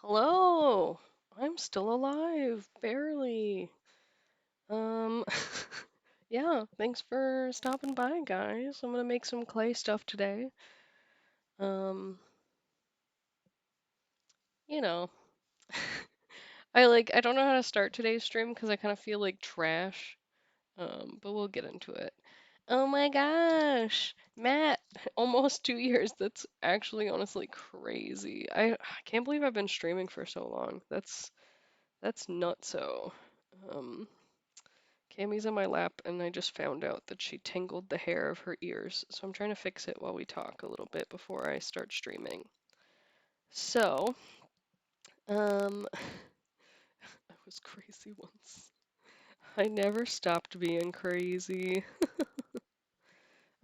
Hello. I'm still alive, barely. Um, yeah, thanks for stopping by, guys. I'm gonna make some clay stuff today. Um, you know, I don't know how to start today's stream because I kind of feel like trash. But we'll get into it. Oh my gosh, Matt, almost 2 years. That's actually honestly crazy. I can't believe I've been streaming for so long. That's nutso. Um, Cammy's in my lap, and I just found out that she tangled the hair of her ears, so I'm trying to fix it while we talk a little bit before I start streaming. So, I was crazy once. I never stopped being crazy.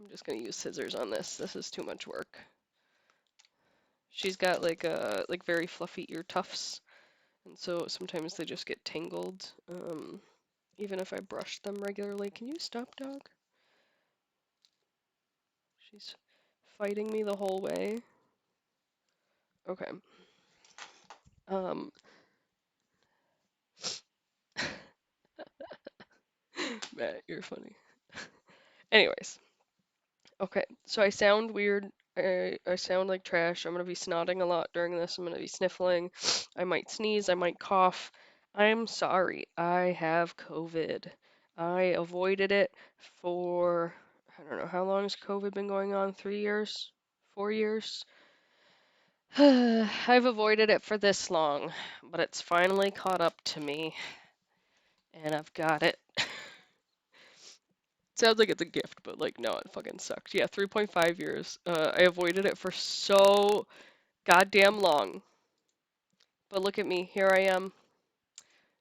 I'm just gonna use scissors on this. This is too much work. She's got like very fluffy ear tufts, and so sometimes they just get tangled. Even if I brush them regularly. Can you stop, dog? She's fighting me the whole way. Okay. Um, Matt, you're funny. Anyways, okay, so I sound weird. I sound like trash. I'm gonna be snotting a lot during this. I'm gonna be sniffling. I might sneeze. I might cough. I'm sorry. I have COVID. I avoided it for, I don't know, how long has COVID been going on? 3 years? 4 years? I've avoided it for this long, but it's finally caught up to me, and I've got it. Sounds like it's a gift, but like, no, it fucking sucked. Yeah, 3.5 years. I avoided it for so goddamn long. But look at me, here I am,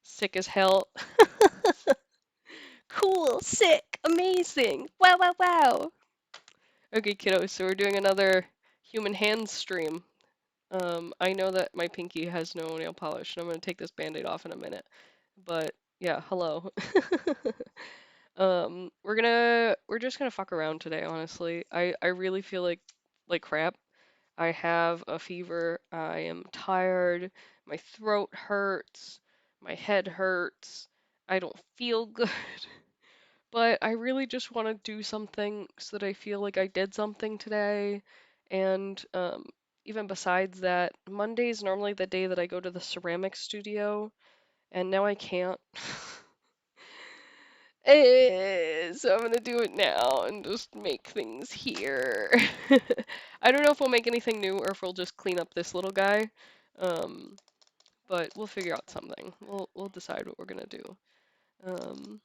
sick as hell. Cool, sick, amazing. Wow, wow, wow. Okay, kiddos, so we're doing another human hands stream. I know that my pinky has no nail polish, and I'm gonna take this band-aid off in a minute. But yeah, hello. We're just gonna fuck around today, honestly. I really feel like crap. I have a fever. I am tired. My throat hurts. My head hurts. I don't feel good. But I really just want to do something so that I feel like I did something today. And even besides that, Monday's normally the day that I go to the ceramic studio, and now I can't. So I'm gonna do it now and just make things here. I don't know if we'll make anything new or if we'll just clean up this little guy. Um, but we'll figure out something. We'll decide what we're gonna do. Um,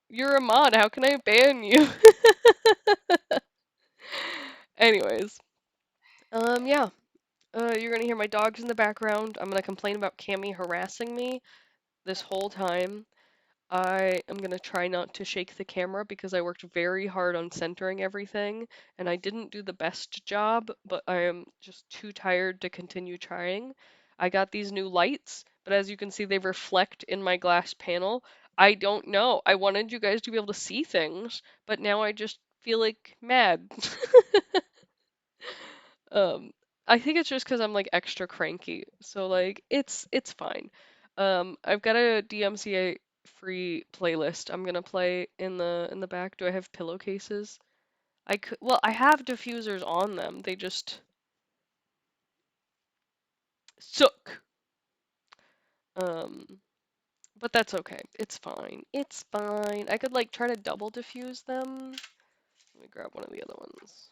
you're a mod. How can I ban you? Anyways, yeah. You're gonna hear my dogs in the background. I'm gonna complain about Cammy harassing me this whole time. I am gonna try not to shake the camera because I worked very hard on centering everything and I didn't do the best job, but I am just too tired to continue trying. I got these new lights, but as you can see, they reflect in my glass panel. I don't know. I wanted you guys to be able to see things, but now I just feel like mad. Um, I think it's just because I'm like extra cranky. So like it's fine. I've got a DMCA free playlist I'm gonna play in the back. Do I have pillowcases? I could, well, I have diffusers on them. They just suck. Um, but that's okay. It's fine. It's fine. I could like try to double diffuse them. Let me grab one of the other ones.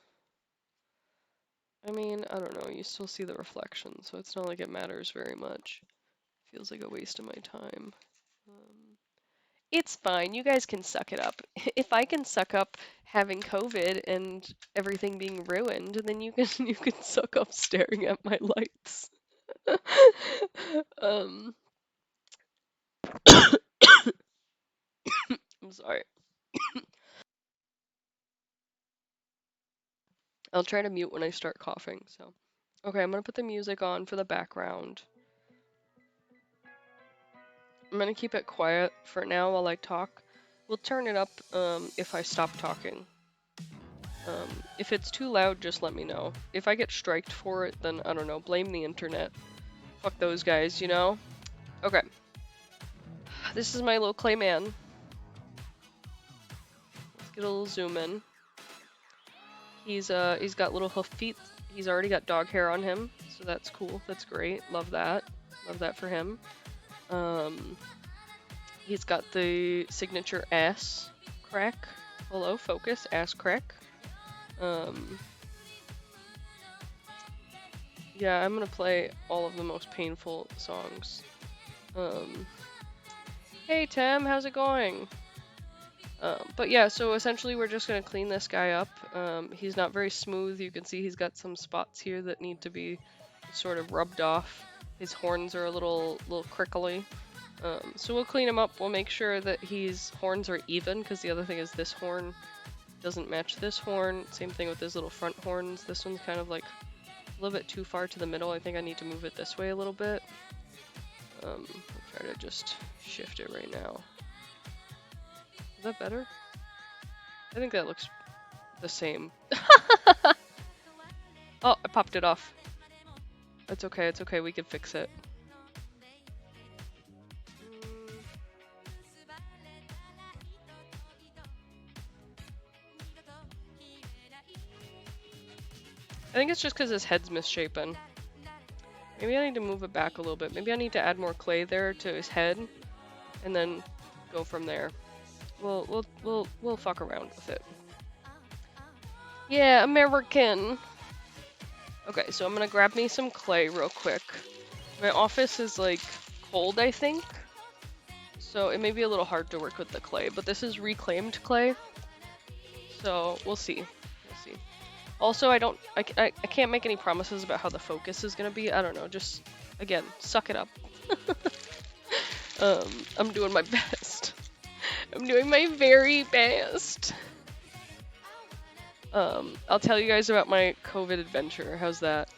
I mean, I don't know. You still see the reflection, so it's not like it matters very much. Feels like a waste of my time. Um, it's fine. You guys can suck it up. If I can suck up having COVID and everything being ruined, then you can you can suck up staring at my lights. um, I'm sorry. I'll try to mute when I start coughing. So, okay, I'm gonna put the music on for the background. I'm gonna keep it quiet for now while I talk. We'll turn it up if I stop talking. If it's too loud, just let me know. If I get striked for it, then I don't know, blame the internet. Fuck those guys, you know? Okay. This is my little clay man. Let's get a little zoom in. He's got little hoof feet. He's already got dog hair on him, so that's cool. That's great. Love that. Love that for him. He's got the signature ass crack. Hello, focus, ass crack. Yeah, I'm gonna play all of the most painful songs. Hey Tim, how's it going? But yeah, so essentially we're just gonna clean this guy up. He's not very smooth. You can see he's got some spots here that need to be sort of rubbed off. His horns are a little crickly. So we'll clean him up. We'll make sure that his horns are even, because the other thing is this horn doesn't match this horn. Same thing with his little front horns. This one's kind of like a little bit too far to the middle. I think I need to move it this way a little bit. I'll try to just shift it right now. Is that better? I think that looks the same. Oh, I popped it off. It's okay, it's okay, we can fix it. I think it's just because his head's misshapen. Maybe I need to move it back a little bit. Maybe I need to add more clay there to his head, and then go from there. We'll fuck around with it. Yeah, American. Okay, so I'm gonna grab me some clay real quick. My office is like cold, I think, so it may be a little hard to work with the clay. But this is reclaimed clay, so we'll see. We'll see. Also, I can't make any promises about how the focus is gonna be. I don't know. Just again, suck it up. I'm doing my best. I'm doing my very best. I'll tell you guys about my COVID adventure. How's that?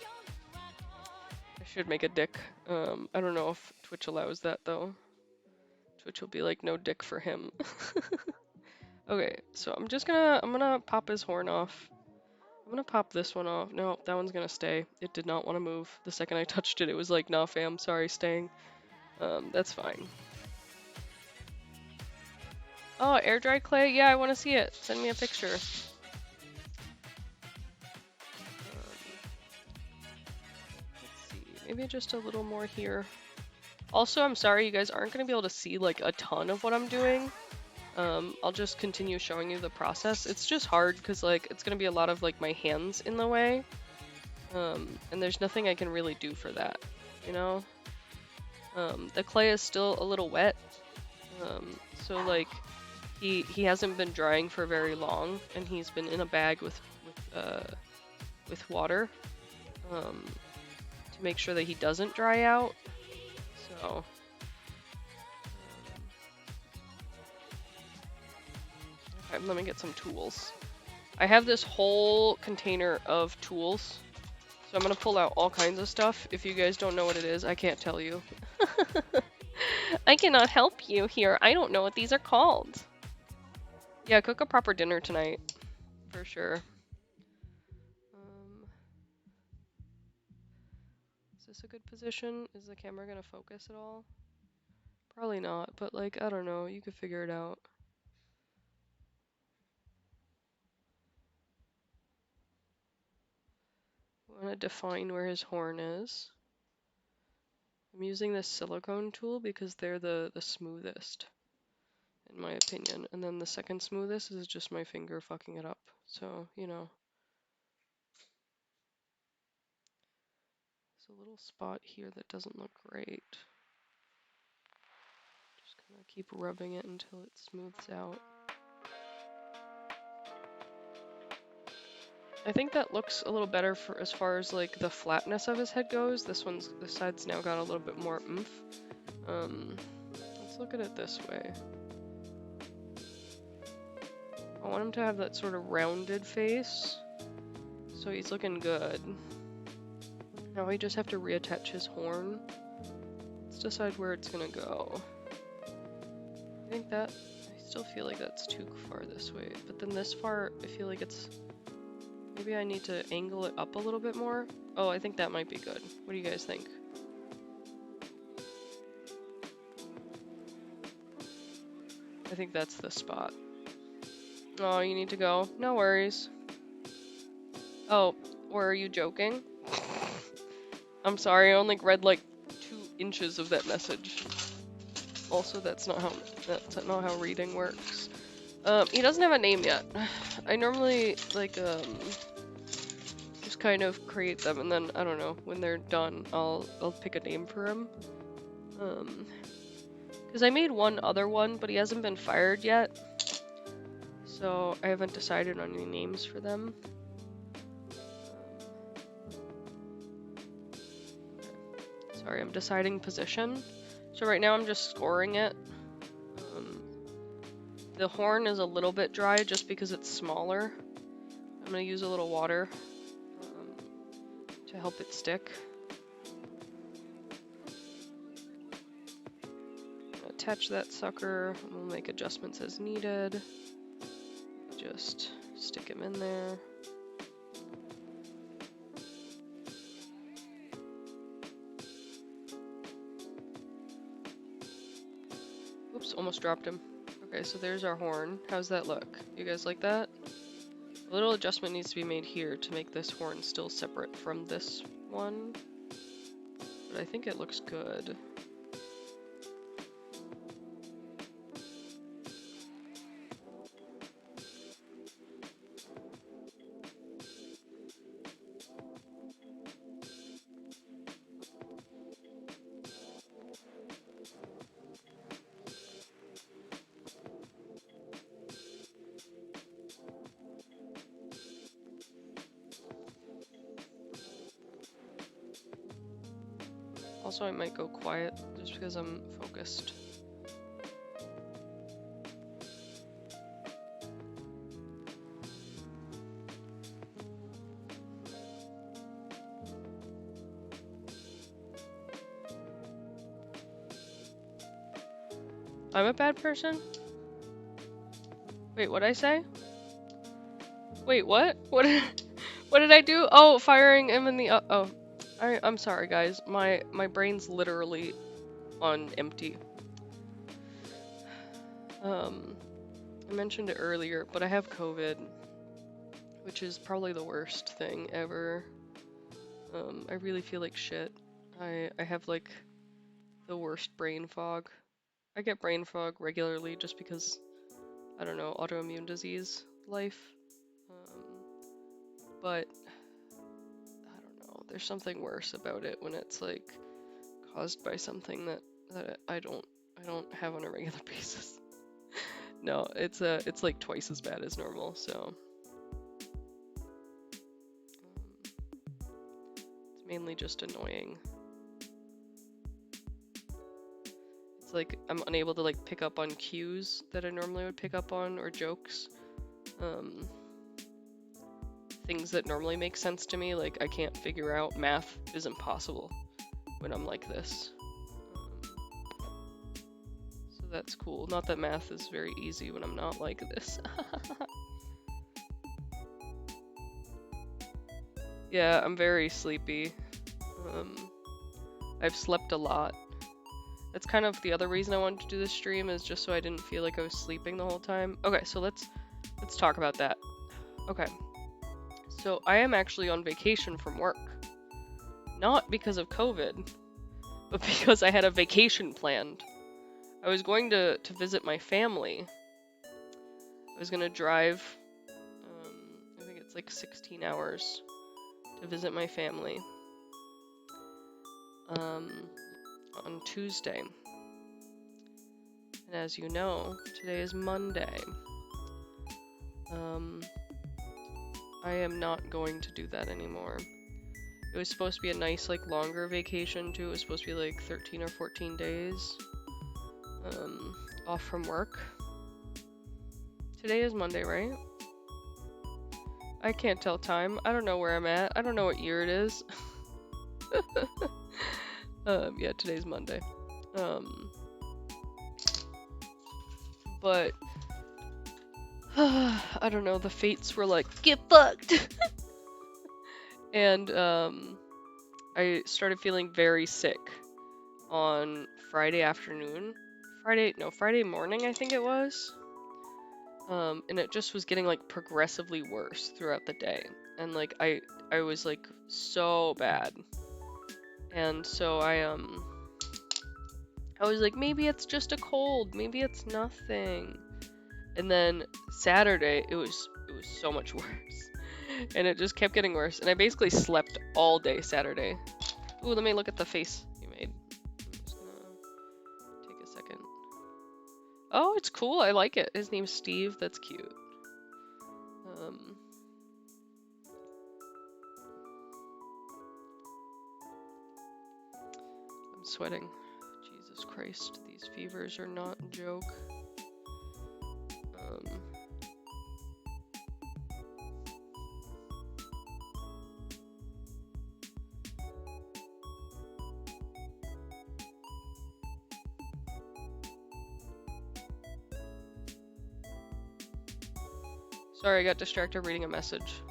I should make a dick. I don't know if Twitch allows that though. Twitch will be like, no dick for him. Okay, so I'm gonna pop his horn off. I'm gonna pop this one off. No, that one's gonna stay. It did not want to move. The second I touched it, it was like, nah fam, sorry, staying. That's fine. Oh, air dry clay? Yeah, I want to see it. Send me a picture. Let's see, maybe just a little more here. Also, I'm sorry you guys aren't going to be able to see like a ton of what I'm doing. I'll just continue showing you the process. It's just hard because like it's going to be a lot of like my hands in the way. And there's nothing I can really do for that, you know? The clay is still a little wet. So like he hasn't been drying for very long, and he's been in a bag with water to make sure that he doesn't dry out. So okay, let me get some tools. I have this whole container of tools, so I'm gonna pull out all kinds of stuff. If you guys don't know what it is, I can't tell you. I cannot help you here. I don't know what these are called. Yeah, cook a proper dinner tonight, for sure. Is this a good position? Is the camera gonna focus at all? Probably not, but like, I don't know, you could figure it out. I want to define where his horn is. I'm using this silicone tool because they're the smoothest, in my opinion. And then the second smoothest is just my finger fucking it up. So, you know. There's a little spot here that doesn't look great. Just gonna keep rubbing it until it smooths out. I think that looks a little better for as far as like the flatness of his head goes. This side's now got a little bit more oomph. Let's look at it this way. I want him to have that sort of rounded face, so he's looking good. Now we just have to reattach his horn. Let's decide where it's gonna go. I still feel like that's too far this way, but then this far, I feel like it's Maybe I need to angle it up a little bit more. Oh, I think that might be good. What do you guys think? I think that's the spot. Oh, you need to go? No worries. Oh, were you joking? I'm sorry, I only read like 2 inches of that message. Also, that's not how reading works. He doesn't have a name yet. I normally like just kind of create them, and then I don't know, when they're done, I'll pick a name for him. Because I made one other one, but he hasn't been fired yet, so I haven't decided on any names for them. Sorry, I'm deciding position. So right now I'm just scoring it. The horn is a little bit dry just because it's smaller. I'm gonna use a little water to help it stick. Attach that sucker. We'll make adjustments as needed. Just stick him in there. Oops, almost dropped him. Okay, so there's our horn. How's that look? You guys like that? A little adjustment needs to be made here to make this horn still separate from this one. But I think it looks good. Also, I might go quiet just because I'm focused. I'm a bad person? Wait, what'd I say? Wait, what? What did I do? Oh, firing him in the oh. I'm sorry, guys. My brain's literally on empty. I mentioned it earlier, but I have COVID, which is probably the worst thing ever. I really feel like shit. I have like the worst brain fog. I get brain fog regularly just because, I don't know, autoimmune disease life. But I don't know, there's something worse about it when it's like caused by something that I don't have on a regular basis. No, it's like twice as bad as normal, so it's mainly just annoying. It's like I'm unable to like pick up on cues that I normally would pick up on, or jokes. Things that normally make sense to me, like I can't figure out. Math is impossible when I'm like this. So that's cool. Not that math is very easy when I'm not like this. Yeah, I'm very sleepy. I've slept a lot. That's kind of the other reason I wanted to do this stream, is just so I didn't feel like I was sleeping the whole time. Okay, so let's talk about that. Okay. So I am actually on vacation from work. Not because of COVID, but because I had a vacation planned. I was going to visit my family. I was gonna drive, I think it's like 16 hours to visit my family on Tuesday. And as you know, today is Monday. I am not going to do that anymore. It was supposed to be a nice, like, longer vacation too. It was supposed to be like 13 or 14 days off from work. Today is Monday, right? I can't tell time. I don't know where I'm at. I don't know what year it is. Yeah, today's Monday. But I don't know, the fates were like, get fucked! And I started feeling very sick on Friday afternoon. Friday morning, I think it was. And it just was getting like progressively worse throughout the day. And like I was like so bad. And so I was like, maybe it's just a cold, maybe it's nothing. And then Saturday it was so much worse. And it just kept getting worse. And I basically slept all day Saturday. Ooh, let me look at the face you made. I'm just gonna take a second. Oh, it's cool. I like it. His name's Steve. That's cute. Um, I'm sweating. Jesus Christ, these fevers are not a joke. Um, Sorry, I got distracted reading a message.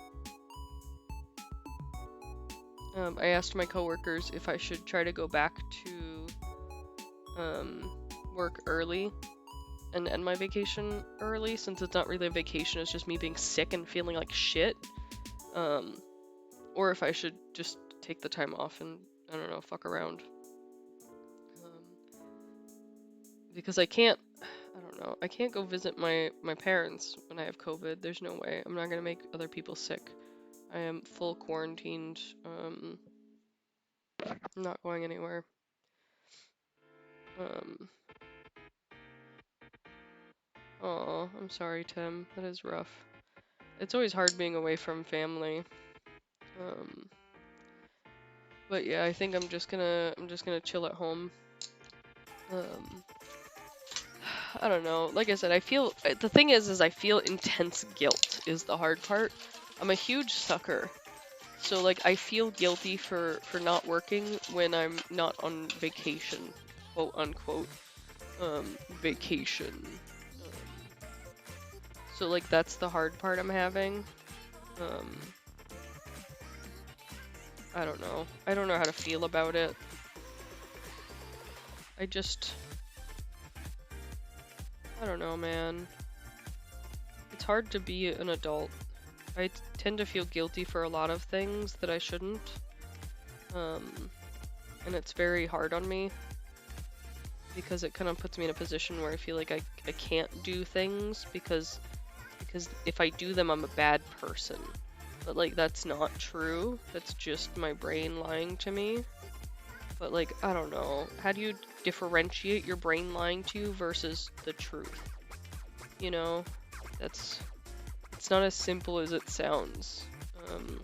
I asked my coworkers if I should try to go back to work early and end my vacation early, since it's not really a vacation, it's just me being sick and feeling like shit. Or if I should just take the time off and, I don't know, fuck around. Because I can't go visit my parents when I have COVID. There's no way. I'm not gonna make other people sick. I am full quarantined. I'm not going anywhere. Oh, I'm sorry, Tim. That is rough. It's always hard being away from family. But yeah, I think I'm just gonna chill at home. I don't know. Like I said, the thing is I feel intense guilt is the hard part. I'm a huge sucker. So like I feel guilty for not working when I'm not on vacation, quote unquote, vacation. So like that's the hard part I'm having. I don't know. I don't know how to feel about it. I don't know, man. It's hard to be an adult. I tend to feel guilty for a lot of things that I shouldn't. And it's very hard on me because it kind of puts me in a position where I feel like I can't do things because if I do them, I'm a bad person. But like that's not true. That's just my brain lying to me. But like, I don't know. How do you differentiate your brain lying to you versus the truth? You know? It's not as simple as it sounds. When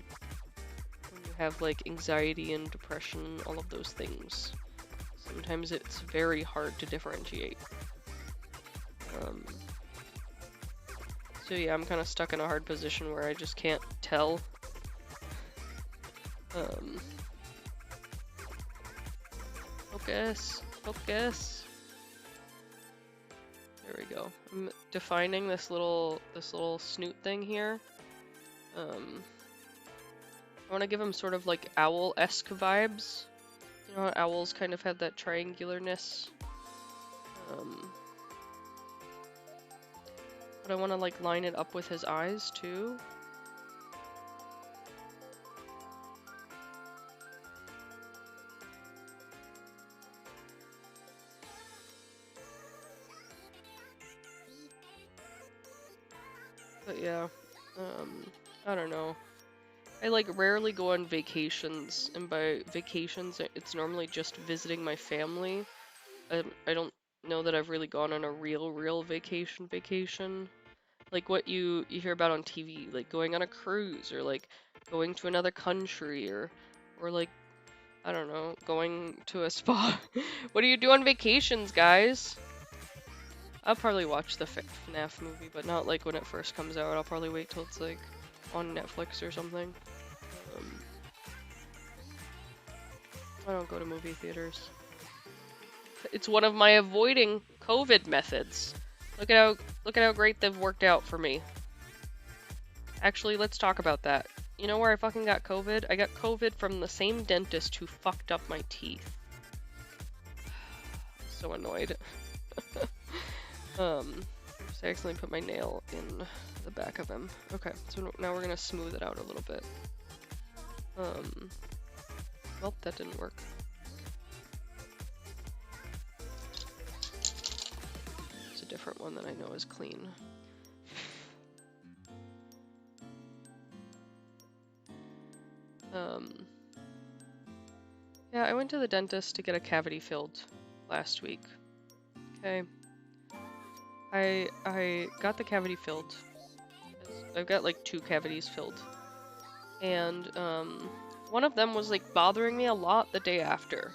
you have like anxiety and depression, all of those things. Sometimes it's very hard to differentiate. So yeah, I'm kind of stuck in a hard position where I just can't tell. Focus. There we go. I'm defining this little snoot thing here. I want to give him sort of like owl-esque vibes. You know how owls kind of have that triangularness. But I want to like line it up with his eyes too. But yeah, I don't know. I like rarely go on vacations, and by vacations, it's normally just visiting my family. I don't know that I've really gone on a real vacation. Like what you hear about on TV, like going on a cruise, or like going to another country, or like, I don't know, going to a spa. What do you do on vacations, guys? I'll probably watch the FNAF movie, but not like when it first comes out. I'll probably wait till it's like on Netflix or something. I don't go to movie theaters. It's one of my avoiding COVID methods. Look at how great they've worked out for me. Actually, let's talk about that. You know where I fucking got COVID? I got COVID from the same dentist who fucked up my teeth. So annoyed. So I accidentally put my nail in the back of him. Okay, so now we're gonna smooth it out a little bit. Well, that didn't work. It's a different one that I know is clean. Yeah, I went to the dentist to get a cavity filled last week. Okay. I got the cavity filled. I've got like 2 cavities filled. And one of them was like bothering me a lot the day after.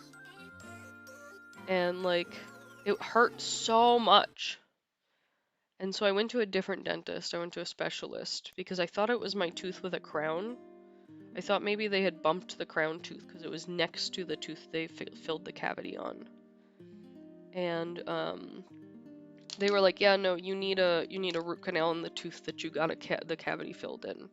And like it hurt so much. And so I went to a different dentist. I went to a specialist because I thought it was my tooth with a crown. I thought maybe they had bumped the crown tooth because it was next to the tooth they filled the cavity on. And they were like, "Yeah, no, you need a root canal in the tooth that you got the cavity filled in."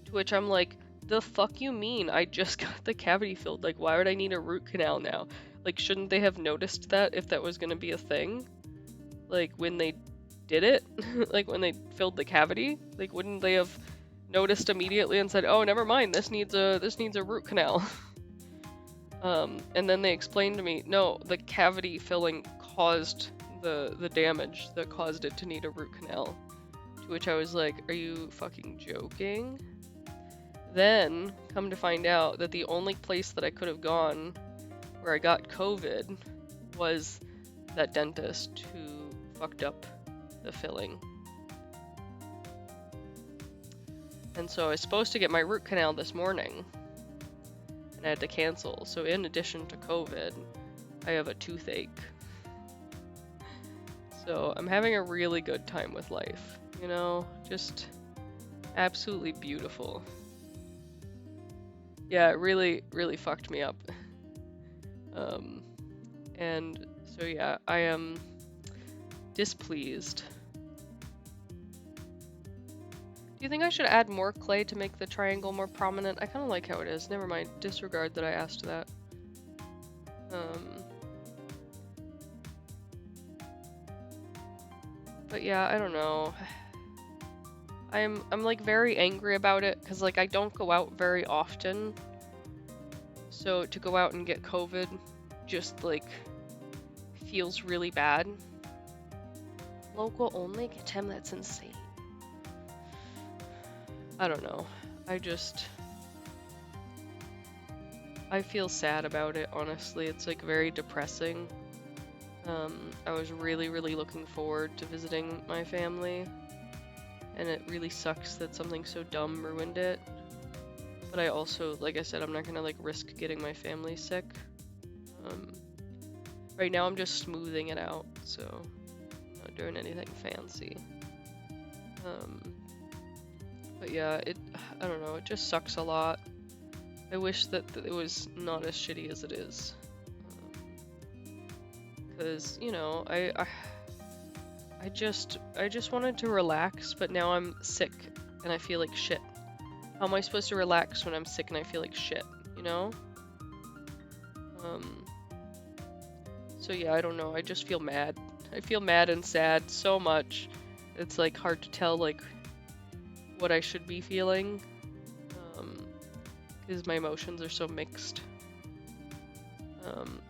To which I'm like, "The fuck you mean? I just got the cavity filled. Like, why would I need a root canal now? Like, shouldn't they have noticed that if that was gonna be a thing? Like when they did it, like when they filled the cavity, like wouldn't they have noticed immediately and said, "Oh, never mind, this needs a root canal." And then they explained to me, no, the cavity filling caused the damage that caused it to need a root canal. To which I was like, are you fucking joking? Then come to find out that the only place that I could have gone where I got COVID was that dentist who fucked up the filling. And so I was supposed to get my root canal this morning, and I had to cancel. So in addition to COVID, I have a toothache. So I'm having a really good time with life, you know, just absolutely beautiful. Yeah, it really, really fucked me up. And so yeah, I am displeased. Do you think I should add more clay to make the triangle more prominent? I kind of like how it is. Never mind. Disregard that I asked that. But yeah, I don't know. I'm like very angry about it because like I don't go out very often. So to go out and get COVID just like feels really bad. Local only? Tim, that's insane. I don't know. I feel sad about it, honestly. It's like very depressing. I was really, really looking forward to visiting my family, and it really sucks that something so dumb ruined it. But I also, like I said, I'm not gonna like risk getting my family sick. Right now I'm just smoothing it out, so I'm not doing anything fancy. But yeah, I don't know, it just sucks a lot. I wish that it was not as shitty as it is. Because, you know, I just wanted to relax, but now I'm sick and I feel like shit. How am I supposed to relax when I'm sick and I feel like shit, you know? So yeah, I don't know, I just feel mad. I feel mad and sad so much. It's like hard to tell like what I should be feeling. Because my emotions are so mixed.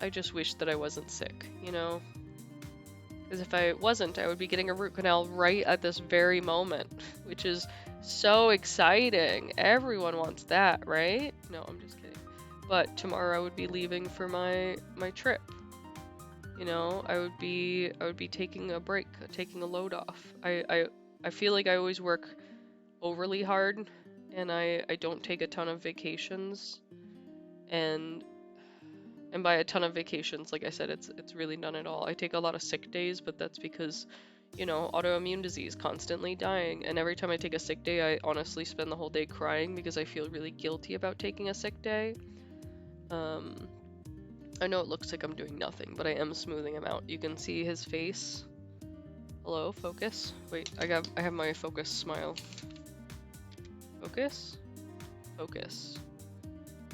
I just wish that I wasn't sick, you know? Because if I wasn't, I would be getting a root canal right at this very moment, which is so exciting. Everyone wants that, right? No, I'm just kidding. But tomorrow I would be leaving for my trip. You know, I would be taking a break, taking a load off. I feel like I always work overly hard, and I don't take a ton of vacations, and by a ton of vacations, like I said, it's really none at all. I take a lot of sick days, but that's because, you know, autoimmune disease, constantly dying, and every time I take a sick day, I honestly spend the whole day crying because I feel really guilty about taking a sick day. I know it looks like I'm doing nothing, but I am smoothing him out. You can see his face. Hello, focus. Wait, I have my focus smile. Focus? Focus.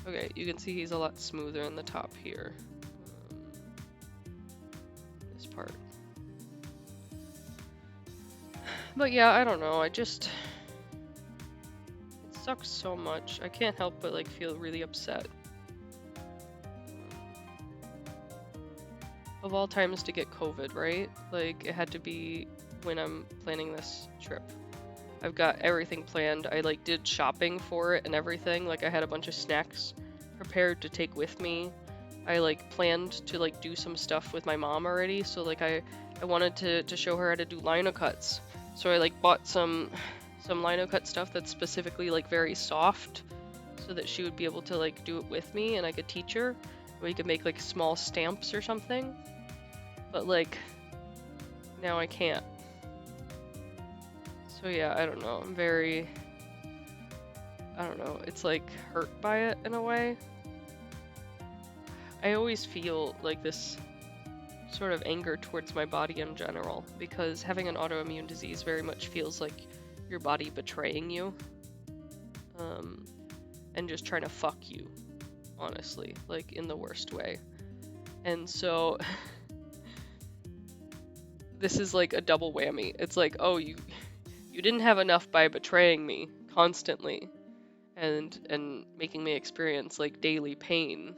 Okay, you can see he's a lot smoother in the top here. This part. But yeah, I don't know. It sucks so much. I can't help but like feel really upset. Of all times to get COVID, right? Like it had to be when I'm planning this trip. I've got everything planned. I like did shopping for it and everything. Like I had a bunch of snacks prepared to take with me. I like planned to like do some stuff with my mom already. So like I wanted to show her how to do lino cuts. So I like bought some lino cut stuff that's specifically like very soft so that she would be able to like do it with me and I could teach her. We could make like small stamps or something. But like now I can't. So yeah, I don't know. I don't know. It's like hurt by it in a way. I always feel like this sort of anger towards my body in general because having an autoimmune disease very much feels like your body betraying you. And just trying to fuck you, honestly, like in the worst way. And so this is like a double whammy. It's like, oh, you didn't have enough by betraying me constantly and making me experience like daily pain.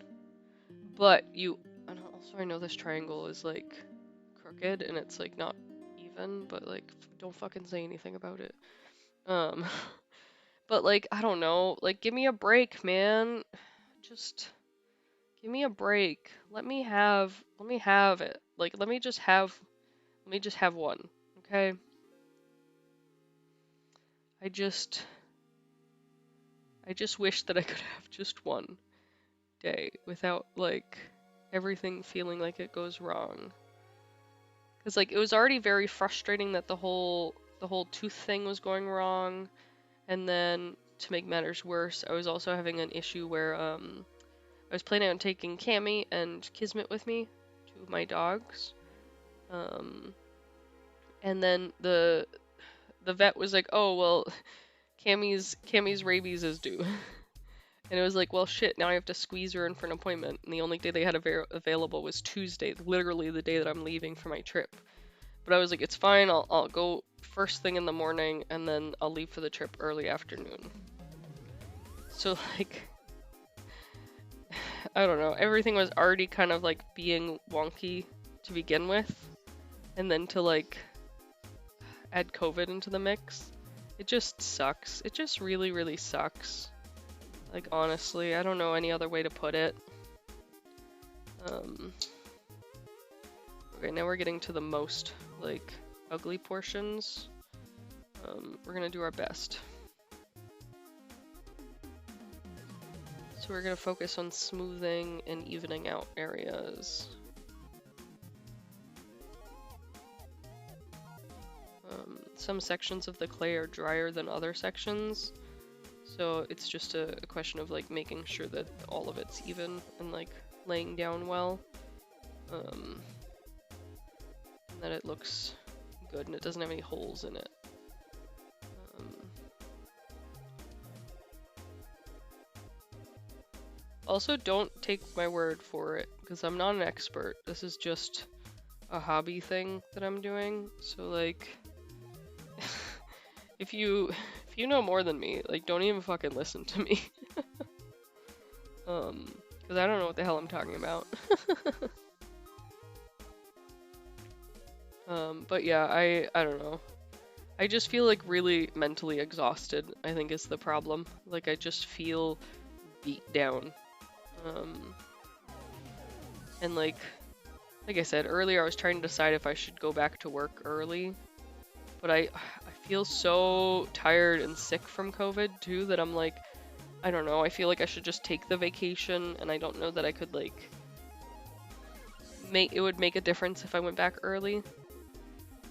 But and also I know this triangle is like crooked and it's like not even, but like don't fucking say anything about it. But like I don't know, like give me a break, man. Just give me a break. Let me have it. Like let me just have one. Okay? I just wish that I could have just one day without like everything feeling like it goes wrong. Cuz like it was already very frustrating that the whole tooth thing was going wrong, and then to make matters worse, I was also having an issue where I was planning on taking Cammy and Kismet with me, two of my dogs. And then the vet was like, "Oh, well, Cammy's rabies is due." And it was like, well, shit, now I have to squeeze her in for an appointment. And the only day they had available was Tuesday, literally the day that I'm leaving for my trip. But I was like, it's fine, I'll go first thing in the morning, and then I'll leave for the trip early afternoon. So, like, I don't know, everything was already kind of, like, being wonky to begin with. And then to, like, add COVID into the mix, it just sucks. It just really, really sucks. Like, honestly, I don't know any other way to put it. Okay, now we're getting to the most, like, ugly portions. We're gonna do our best. So we're gonna focus on smoothing and evening out areas. Some sections of the clay are drier than other sections. So it's just a question of like making sure that all of it's even and like laying down well. And that it looks good and it doesn't have any holes in it. Also, don't take my word for it because I'm not an expert. This is just a hobby thing that I'm doing. So like, if you know more than me, like don't even fucking listen to me. Because I don't know what the hell I'm talking about. But yeah, I don't know. I just feel like really mentally exhausted, I think is the problem. Like I just feel beat down. And like I said earlier, I was trying to decide if I should go back to work early. But I feel so tired and sick from COVID too that I'm like, I don't know, I feel like I should just take the vacation, and I don't know that I could like it would make a difference if I went back early.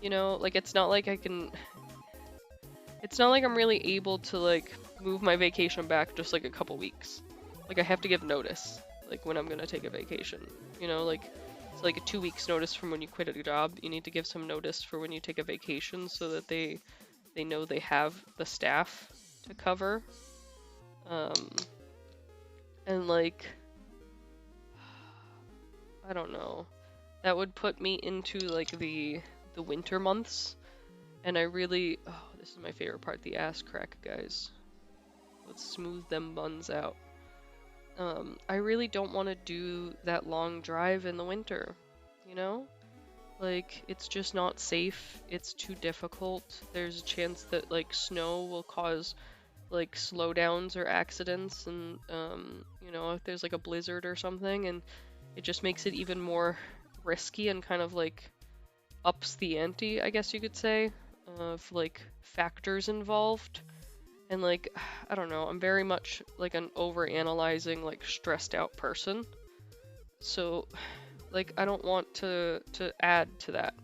You know, like it's not like I'm really able to like move my vacation back just like a couple weeks. Like I have to give notice, like when I'm gonna take a vacation. You know, like it's like a 2 weeks notice from when you quit a job. You need to give some notice for when you take a vacation so that they know they have the staff to cover. Um, and like, I don't know. That would put me into like the winter months, and I really, oh, this is my favorite part, the ass crack, guys. Let's smooth them buns out. I really don't want to do that long drive in the winter, you know? Like, it's just not safe. It's too difficult. There's a chance that like snow will cause like slowdowns or accidents, and you know, if there's like a blizzard or something, and it just makes it even more risky and kind of like ups the ante, I guess you could say, of like factors involved. And like, I don't know, I'm very much like an over-analyzing, like stressed out person. So like I don't want to add to that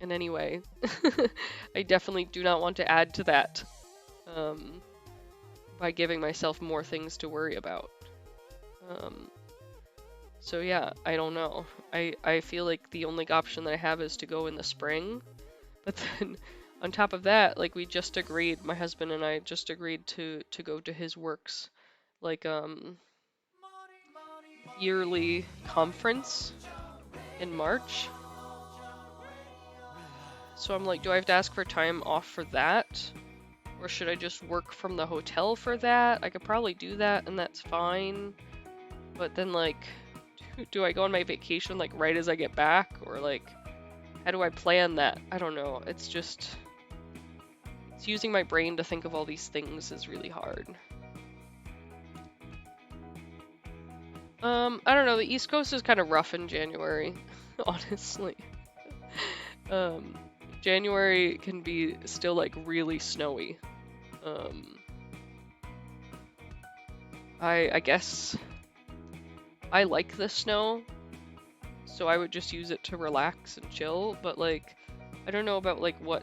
in any way. I definitely do not want to add to that um, by giving myself more things to worry about. Um, so yeah, I don't know. I feel like the only option that I have is to go in the spring. But then on top of that, like we just agreed, my husband and I just agreed to go to his works like yearly conference in March. So I'm like, do I have to ask for time off for that? Or should I just work from the hotel for that? I could probably do that and that's fine. But then like, do I go on my vacation like right as I get back? Or like, how do I plan that? I don't know. It's just, it's using my brain to think of all these things is really hard. I don't know. The East Coast is kind of rough in January, honestly. Um, January can be still like really snowy. I guess I like the snow, so I would just use it to relax and chill. But like, I don't know about like what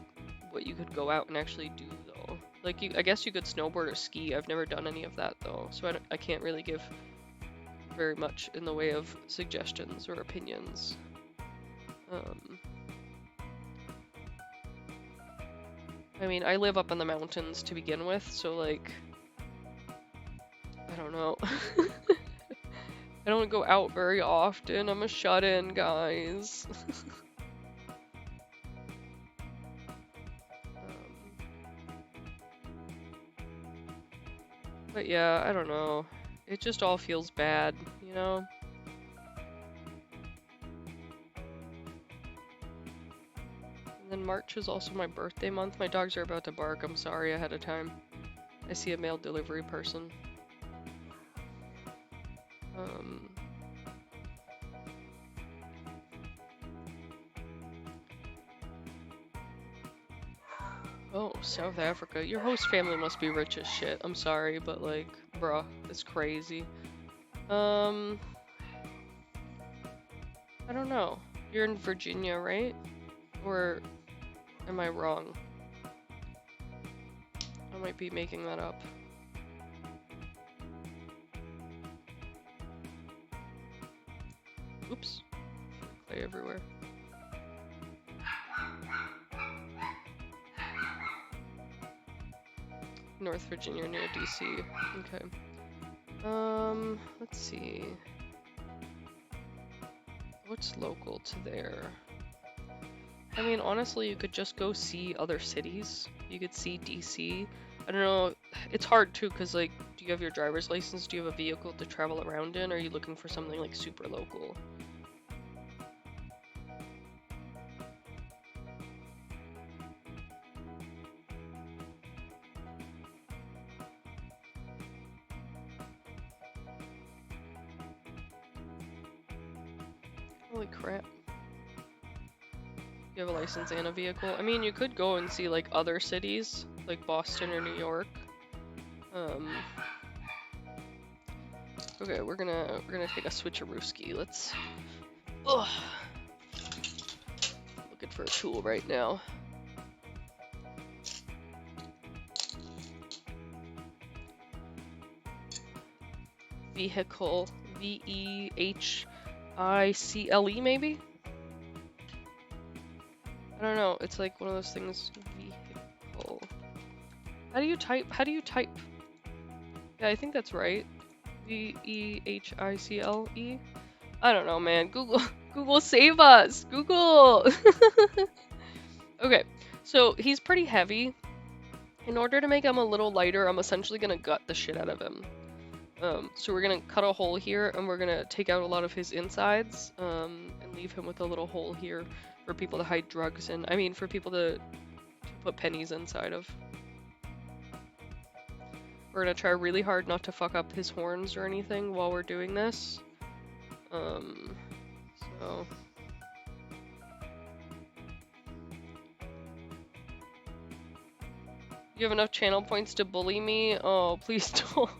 you could go out and actually do though. Like, I guess you could snowboard or ski. I've never done any of that though, so I can't really give very much in the way of suggestions or opinions. I mean, I live up in the mountains to begin with, so like, I don't know. I don't go out very often. I'm a shut-in, guys. But yeah, I don't know. It just all feels bad, you know? And then March is also my birthday month. My dogs are about to bark. I'm sorry ahead of time. I see a mail delivery person. Oh, South Africa. Your host family must be rich as shit. I'm sorry, but like, bruh, it's crazy. I don't know. You're in Virginia, right? Or am I wrong? I might be making that up. Oops. Clay everywhere. North Virginia near DC. Okay. Let's see. What's local to there? I mean, honestly, you could just go see other cities. You could see DC. I don't know. It's hard too, because like, do you have your driver's license? Do you have a vehicle to travel around in? Or are you looking for something like super local? Holy crap. You have a license and a vehicle? I mean, you could go and see like other cities, like Boston or New York. Okay, we're gonna take a switcherooski. Let's. Ugh. Looking for a tool right now. Vehicle. VEHICLE maybe? I don't know. It's like one of those things. Vehicle. How do you type? Yeah, I think that's right. Vehicle. I don't know, man. Google, Google, save us. Google. Okay, so he's pretty heavy. In order to make him a little lighter, I'm essentially gonna gut the shit out of him. So we're gonna cut a hole here, and we're gonna take out a lot of his insides, and leave him with a little hole here for people to hide drugs in. I mean, for people to put pennies inside of. We're gonna try really hard not to fuck up his horns or anything while we're doing this. So... You have enough channel points to bully me? Oh, please don't.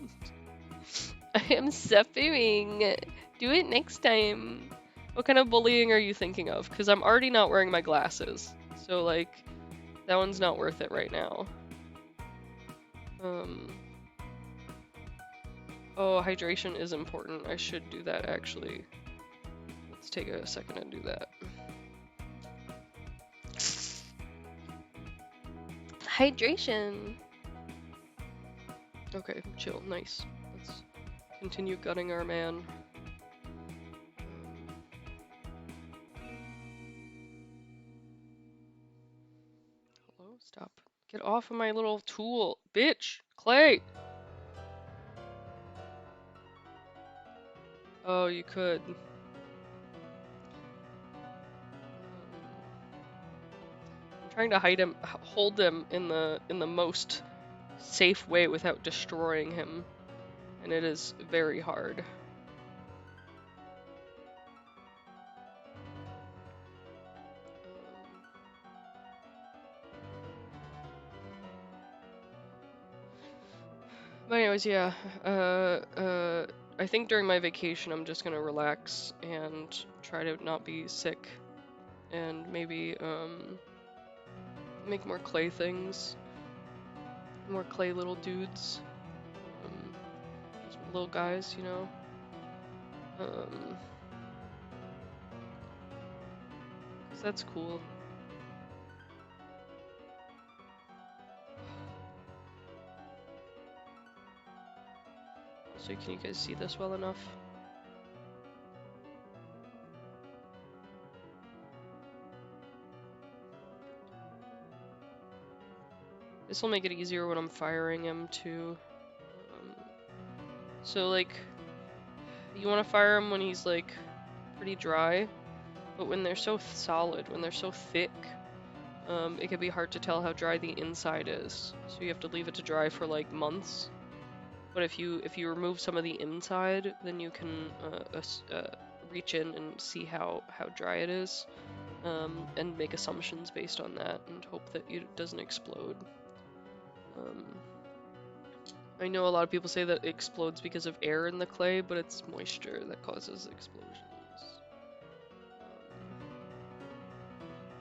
I am suffering. Do it next time. What kind of bullying are you thinking of? Because I'm already not wearing my glasses. So, like, that one's not worth it right now. Oh, hydration is important. I should do that, actually. Let's take a second and do that. Hydration! Okay, chill. Nice. Let's continue gutting our man. Hello? Stop. Get off of my little tool. Bitch! Clay! Oh, you could. I'm trying to hold him in the most safe way without destroying him, and it is very hard. But anyways, yeah. I think during my vacation I'm just gonna relax and try to not be sick, and maybe make more clay things, more clay little dudes, little guys, you know. 'Cause that's cool. So can you guys see this well enough? This will make it easier when I'm firing him too. So like, you want to fire him when he's like pretty dry, but when they're so solid, when they're so thick, it can be hard to tell how dry the inside is. So you have to leave it to dry for like months. But if you remove some of the inside, then you can reach in and see how dry it is, and make assumptions based on that, and hope that it doesn't explode. I know a lot of people say that it explodes because of air in the clay, but it's moisture that causes explosions.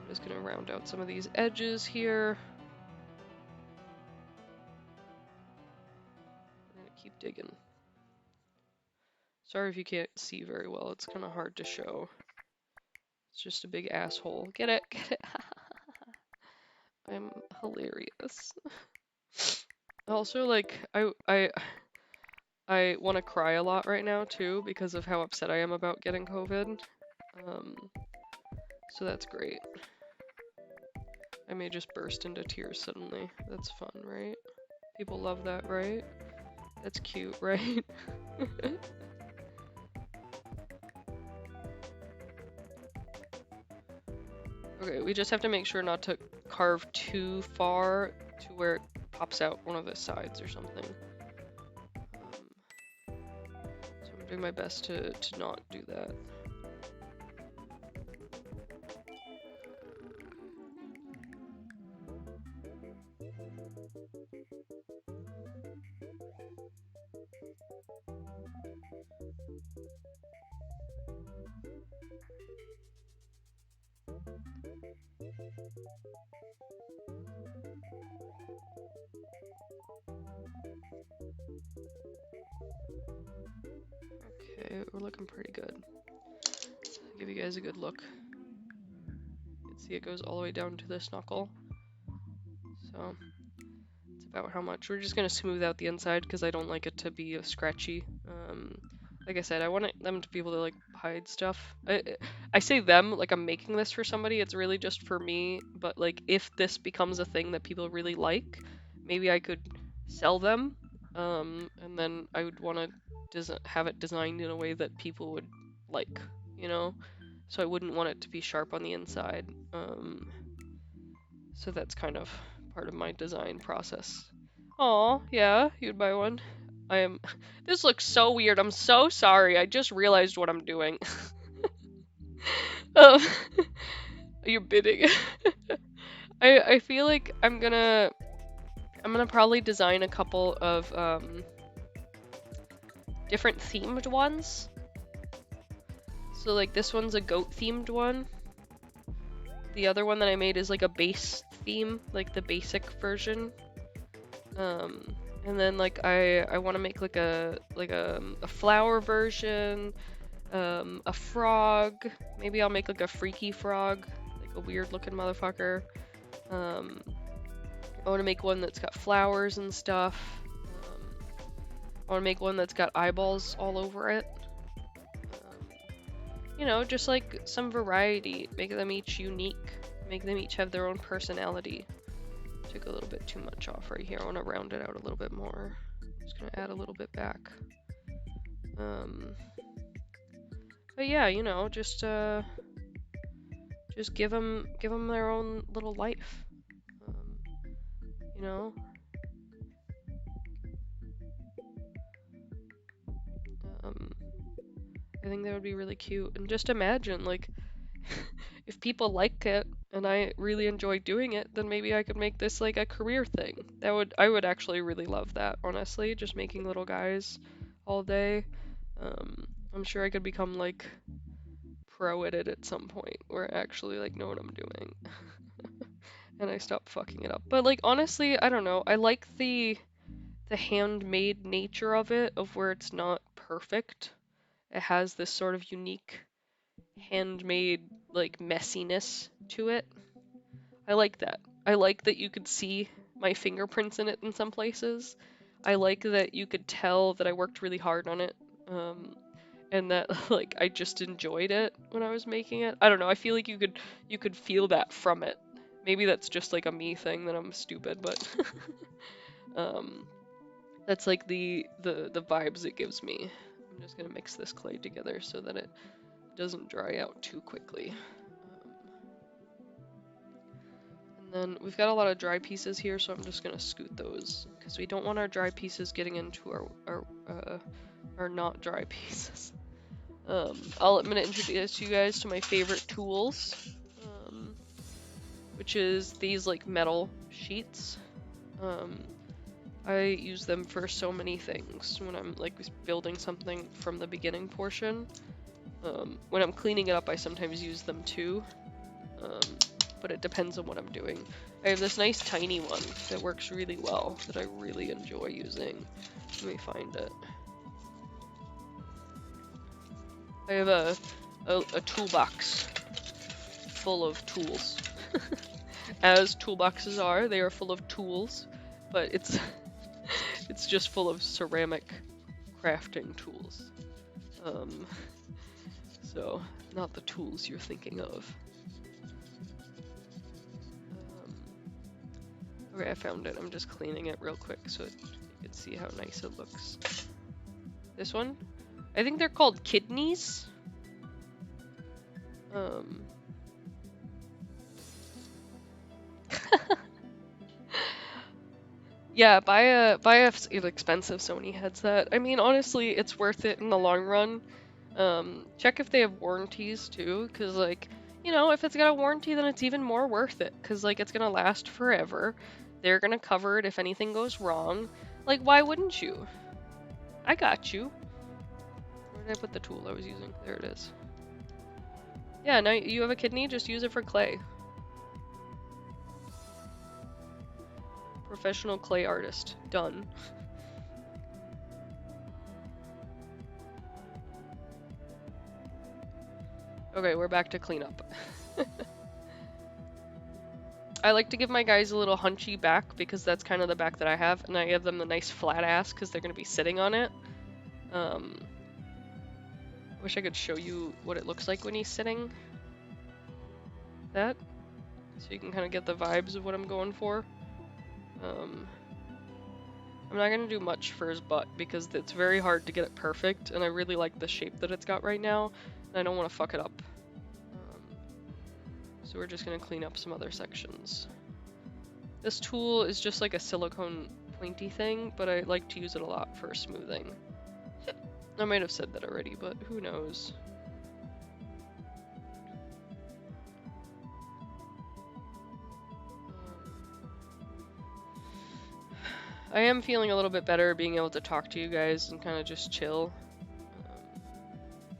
I'm just gonna round out some of these edges here. We're gonna keep digging. Sorry if you can't see very well, it's kind of hard to show. It's just a big asshole. Get it? Get it? I'm hilarious. Also, like, I want to cry a lot right now, too, because of how upset I am about getting COVID. So that's great. I may just burst into tears suddenly. That's fun, right? People love that, right? That's cute, right? Okay, we just have to make sure not to carve too far to where it pops out one of the sides or something. So I'm doing my best to not do that. Okay, we're looking pretty good. I'll give you guys a good look. You can see it goes all the way down to this knuckle. So, it's about how much. We're just gonna smooth out the inside because I don't like it to be scratchy. Like I said, I want them to be able to like hide stuff. I say them like I'm making this for somebody. It's really just for me. But like if this becomes a thing that people really like, maybe I could sell them. And then I would want to have it designed in a way that people would like, you know? So I wouldn't want it to be sharp on the inside. So that's kind of part of my design process. Oh, yeah, you'd buy one. I am. This looks so weird. I'm so sorry. I just realized what I'm doing. um, you're bidding. I feel like I'm gonna probably design a couple of different themed ones. So like this one's a goat themed one. The other one that I made is like a base theme, like the basic version. And then like I want to make like a flower version, a frog. Maybe I'll make like a freaky frog, like a weird looking motherfucker. I want to make one that's got flowers and stuff. I want to make one that's got eyeballs all over it. You know, just like some variety. Make them each unique. Make them each have their own personality. Took a little bit too much off right here. I want to round it out a little bit more. Just gonna add a little bit back. But yeah, you know, just give them their own little life. You know. I think that would be really cute. And just imagine, like, if people like it and I really enjoy doing it, then maybe I could make this like a career thing. I would actually really love that, honestly, just making little guys all day. I'm sure I could become like pro at it at some point where I actually like know what I'm doing. And I stop fucking it up. But like honestly, I don't know. I like the handmade nature of it, of where it's not perfect. It has this sort of unique handmade like messiness to it. I like that. I like that you could see my fingerprints in it in some places. I like that you could tell that I worked really hard on it. And that like I just enjoyed it when I was making it. I don't know. I feel like you could feel that from it. Maybe that's just like a me thing that I'm stupid, but that's like the vibes it gives me. I'm just gonna mix this clay together so that it doesn't dry out too quickly. And then we've got a lot of dry pieces here, so I'm just gonna scoot those because we don't want our dry pieces getting into our not dry pieces. I'm gonna introduce you guys to my favorite tools, which is these like metal sheets. I use them for so many things when I'm like building something from the beginning portion. When I'm cleaning it up, I sometimes use them too, but it depends on what I'm doing. I have this nice tiny one that works really well that I really enjoy using. Let me find it. I have a toolbox full of tools. As toolboxes are, they are full of tools, but it's it's just full of ceramic crafting tools. So not the tools you're thinking of. Okay, I found it. I'm just cleaning it real quick so you can see how nice it looks. This one? I think they're called kidneys. Yeah, buy an expensive Sony headset. I mean, honestly, it's worth it in the long run. Check if they have warranties too, because like, you know, if it's got a warranty, then it's even more worth it, because like it's gonna last forever. They're gonna cover it if anything goes wrong. Like, why wouldn't you? I got you. Where did I put the tool I was using? There it is. Yeah, now you have a kidney, just use it for clay. Professional clay artist. Done. Okay, we're back to cleanup. I like to give my guys a little hunchy back because that's kind of the back that I have, and I give them the nice flat ass because they're gonna be sitting on it. Um, Wish I could show you what it looks like when he's sitting. That, so you can kind of get the vibes of what I'm going for. Um, I'm not gonna do much for his butt because it's very hard to get it perfect, and I really like the shape that it's got right now, and I don't want to fuck it up. So we're just gonna clean up some other sections. This tool is just like a silicone pointy thing, but I like to use it a lot for smoothing. I might have said that already, but who knows. I am feeling a little bit better being able to talk to you guys and kind of just chill.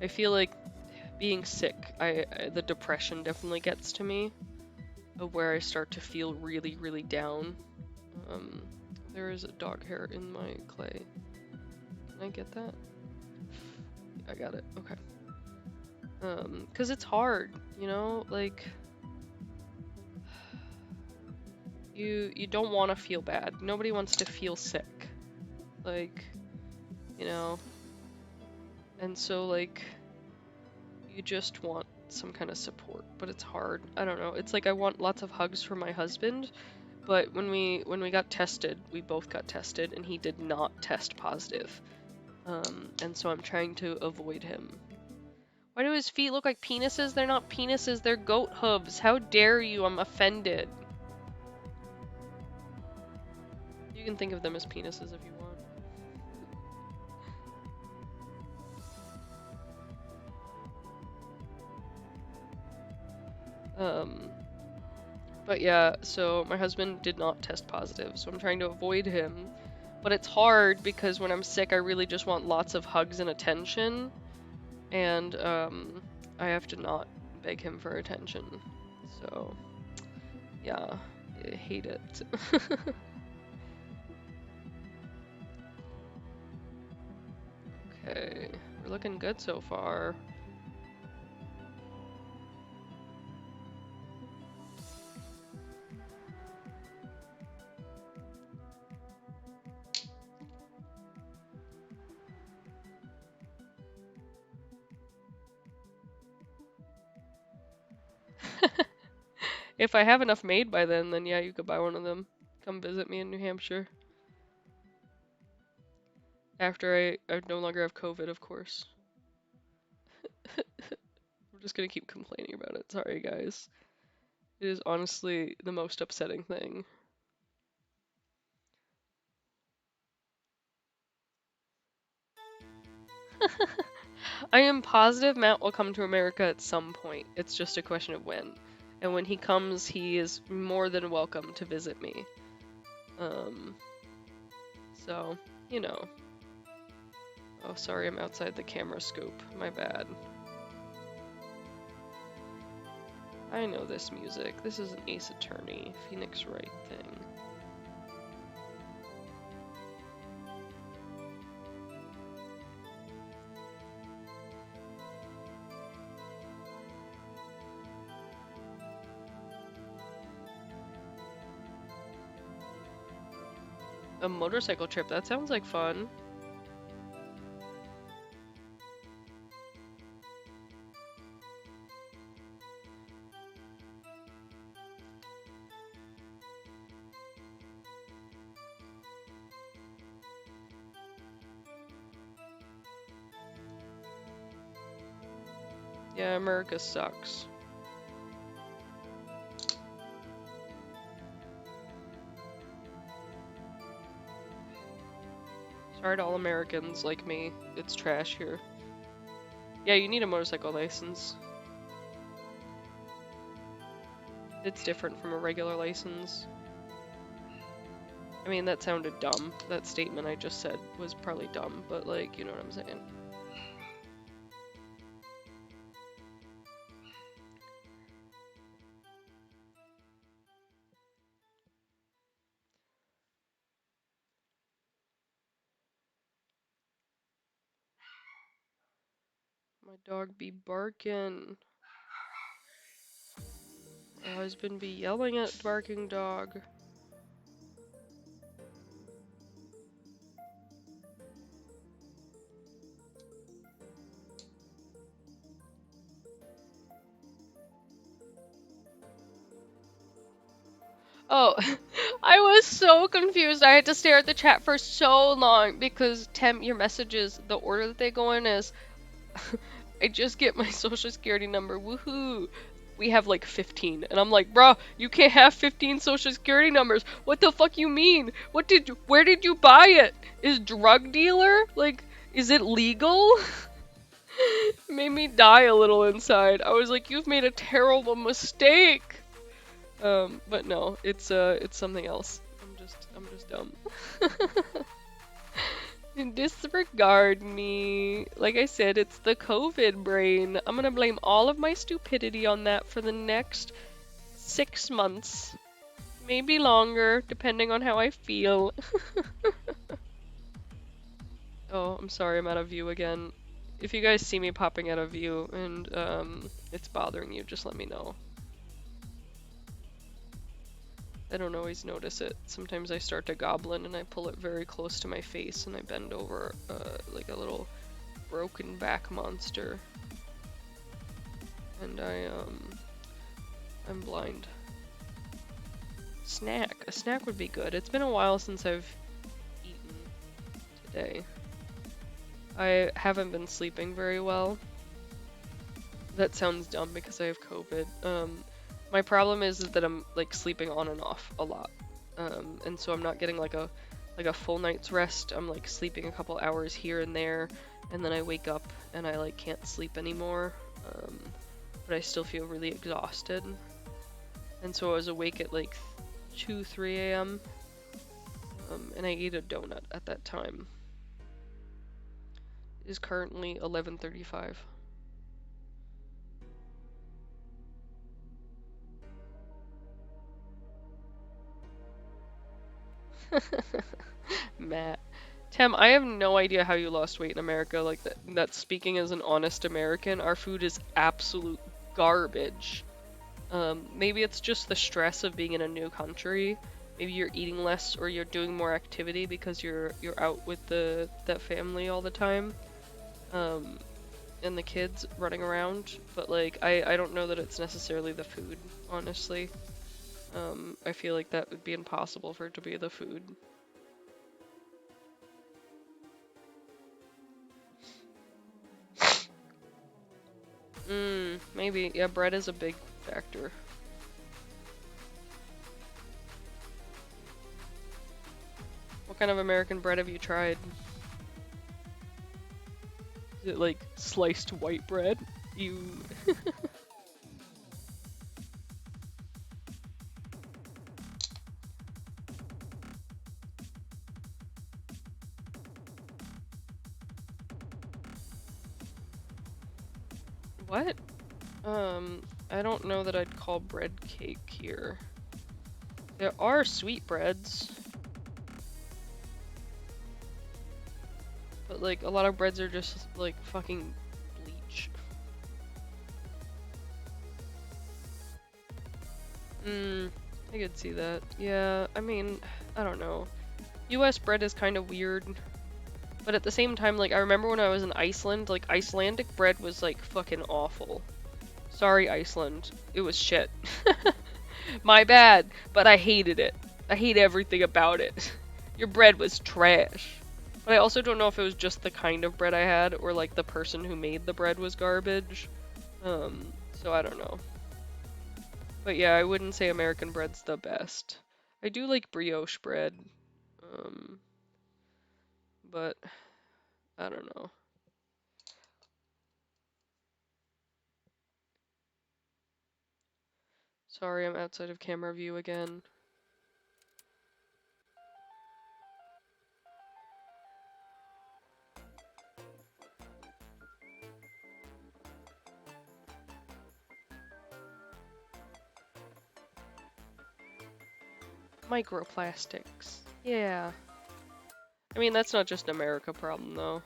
I feel like being sick, the depression definitely gets to me, of where I start to feel really, really down. There is a dog hair in my clay. Can I get that? I got it. Okay. 'Cause it's hard, you know, like you don't want to feel bad. Nobody wants to feel sick. Like, you know, and so like you just want some kind of support, but it's hard. I don't know. It's like I want lots of hugs from my husband, but when we got tested, we both got tested and he did not test positive. And so I'm trying to avoid him. Why do his feet look like penises? They're not penises, they're goat hooves. How dare you? I'm offended. You can think of them as penises if you want. But yeah, so my husband did not test positive, so I'm trying to avoid him. But it's hard because when I'm sick, I really just want lots of hugs and attention. And I have to not beg him for attention. So yeah, I hate it. Okay, we're looking good so far. If I have enough made by then yeah, you could buy one of them. Come visit me in New Hampshire. After I no longer have COVID, of course. I'm just gonna keep complaining about it. Sorry, guys. It is honestly the most upsetting thing. I am positive Matt will come to America at some point. It's just a question of when. And when he comes, he is more than welcome to visit me. Um, so, you know. Oh, sorry, I'm outside the camera scope. My bad. I know this music. This is an Ace Attorney, Phoenix Wright thing. A motorcycle trip, that sounds like fun. Yeah, America sucks. Sorry to all Americans like me. It's trash here. Yeah, you need a motorcycle license. It's different from a regular license. I mean, that sounded dumb. That statement I just said was probably dumb, but like, you know what I'm saying. My dog be barking. My husband be yelling at barking dog. Oh, I was so confused. I had to stare at the chat for so long because Tem, your messages, the order that they go in is I just get my social security number. Woohoo! We have like 15. And I'm like, bruh, you can't have 15 social security numbers. What the fuck you mean? Where did you buy it? Is drug dealer? Like, is it legal? Made me die a little inside. I was like, you've made a terrible mistake. But no, it's something else. I'm just dumb. Disregard me. Like I said, it's the COVID brain. I'm gonna blame all of my stupidity on that for the next 6 months. Maybe longer, depending on how I feel. Oh, I'm sorry, I'm out of view again. If you guys see me popping out of view and it's bothering you, just let me know. I don't always notice it. Sometimes I start to goblin and I pull it very close to my face and I bend over like a little broken back monster. And I'm blind. Snack. A snack would be good. It's been a while since I've eaten today. I haven't been sleeping very well. That sounds dumb because I have COVID. My problem is that I'm like sleeping on and off a lot. And so I'm not getting like a full night's rest. I'm like sleeping a couple hours here and there, and then I wake up and I like can't sleep anymore. But I still feel really exhausted. And so I was awake at like 2, 3 a.m. And I ate a donut at that time. It is currently 11:35. Matt. Tem, I have no idea how you lost weight in America. Like that speaking as an honest American, our food is absolute garbage. Maybe it's just the stress of being in a new country. Maybe you're eating less or you're doing more activity because you're out with that family all the time. And the kids running around. But like I don't know that it's necessarily the food, honestly. I feel like that would be impossible for it to be the food. Maybe. Yeah, bread is a big factor. What kind of American bread have you tried? Is it like sliced white bread? You. What? I don't know that I'd call bread cake here. There are sweet breads. But like a lot of breads are just like fucking bleach. I could see that. Yeah, I mean, I don't know. US bread is kind of weird. But at the same time, like, I remember when I was in Iceland, like, Icelandic bread was, like, fucking awful. Sorry, Iceland. It was shit. My bad, but I hated it. I hate everything about it. Your bread was trash. But I also don't know if it was just the kind of bread I had, or, like, the person who made the bread was garbage. So I don't know. But yeah, I wouldn't say American bread's the best. I do like brioche bread. But I don't know. Sorry, I'm outside of camera view again. Microplastics. Yeah. I mean, that's not just an America problem, though.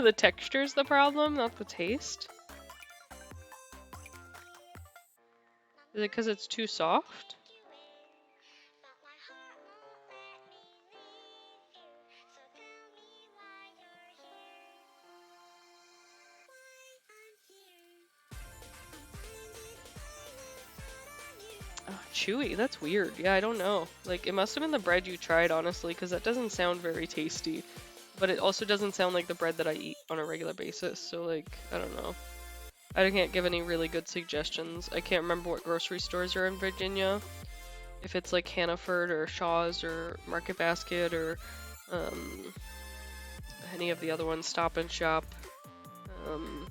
The texture's the problem, not the taste. Is it because it's too soft? Oh, chewy, that's weird. Yeah, I don't know. Like, it must have been the bread you tried, honestly, because that doesn't sound very tasty. But it also doesn't sound like the bread that I eat on a regular basis, so, like, I don't know. I can't give any really good suggestions. I can't remember what grocery stores are in Virginia. If it's like Hannaford or Shaw's or Market Basket or um, any of the other ones, Stop and Shop, um,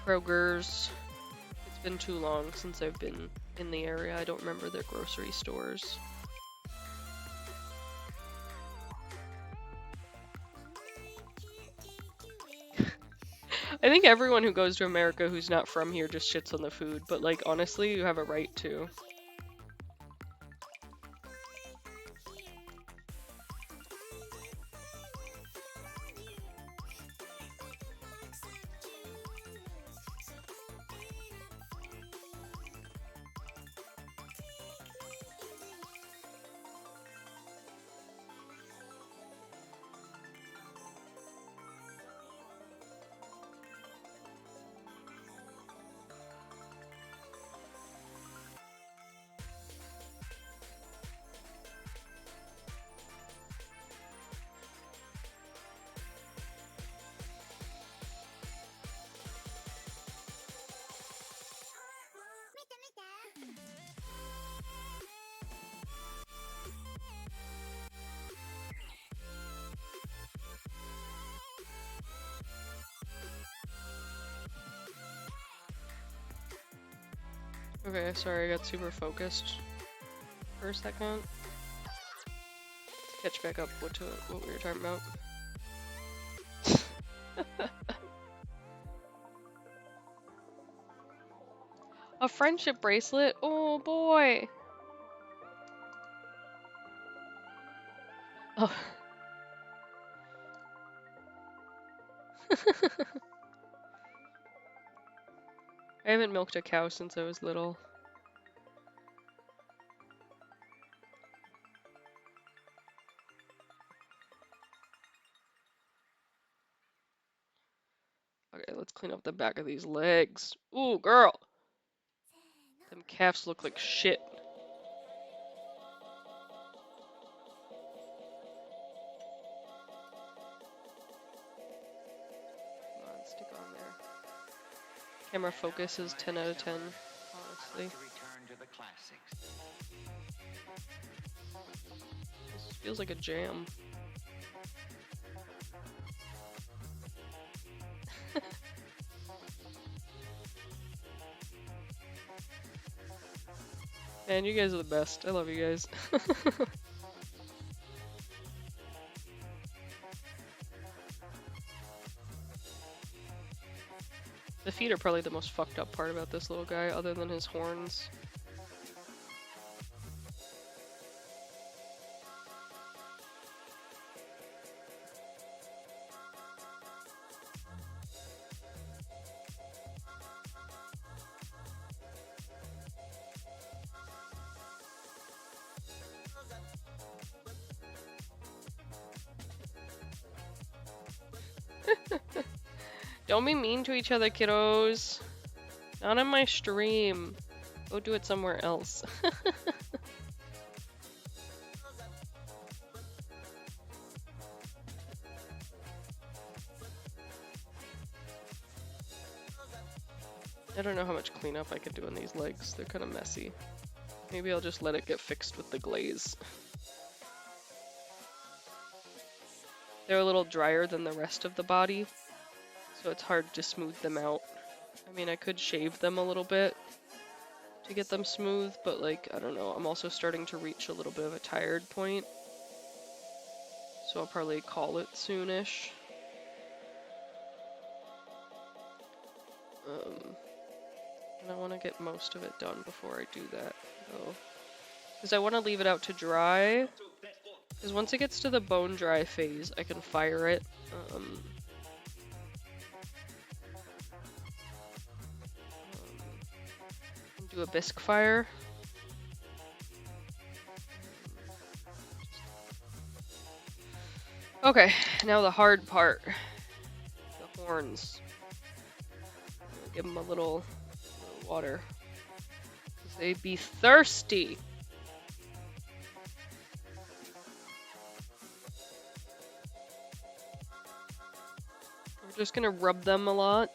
Kroger's. It's been too long since I've been in the area. I don't remember their grocery stores. I think everyone who goes to America who's not from here just shits on the food, but like honestly, you have a right to. Okay, sorry, I got super focused for a second. Catch back up what we were talking about. A friendship bracelet? Oh boy! Oh. I haven't milked a cow since I was little. Okay, let's clean up the back of these legs. Ooh, girl! Them calves look like shit. Come on, stick on there. Camera focus is 10 out of 10, honestly. This feels like a jam. Man, you guys are the best. I love you guys. The feet are probably the most fucked up part about this little guy, other than his horns. Don't be mean to each other, kiddos. Not on my stream. Go do it somewhere else. I don't know how much cleanup I can do on these legs. They're kind of messy. Maybe I'll just let it get fixed with the glaze. They're a little drier than the rest of the body, so it's hard to smooth them out. I mean, I could shave them a little bit to get them smooth, but like, I don't know. I'm also starting to reach a little bit of a tired point, so I'll probably call it soonish. And I want to get most of it done before I do that, though. Because I want to leave it out to dry. Because once it gets to the bone dry phase, I can fire it. do a bisque fire. Okay, now the hard part. The horns. Give them a little water. 'Cause they'd be thirsty. We're just gonna rub them a lot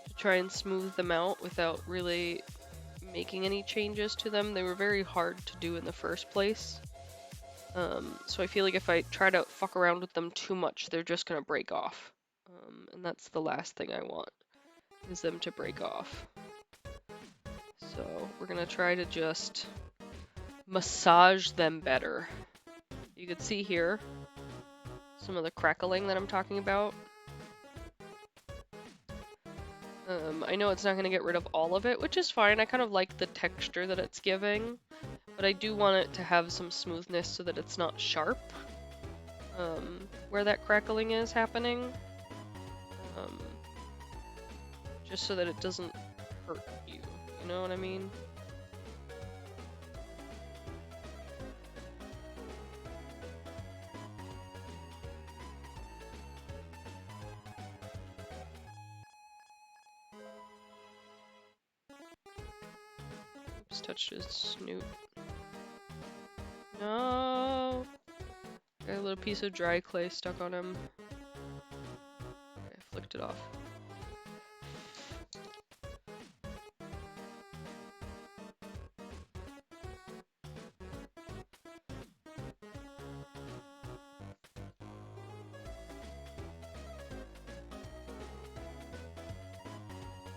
to try and smooth them out without really making any changes to them. They were very hard to do in the first place. So I feel like if I try to fuck around with them too much, they're just gonna break off. And that's the last thing I want, is them to break off. So we're gonna try to just massage them better. You can see here some of the crackling that I'm talking about. I know it's not going to get rid of all of it, which is fine. I kind of like the texture that it's giving, but I do want it to have some smoothness so that it's not sharp where that crackling is happening, just so that it doesn't hurt you, you know what I mean? Just touched his snoot. No! Got a little piece of dry clay stuck on him. Okay, flicked it off.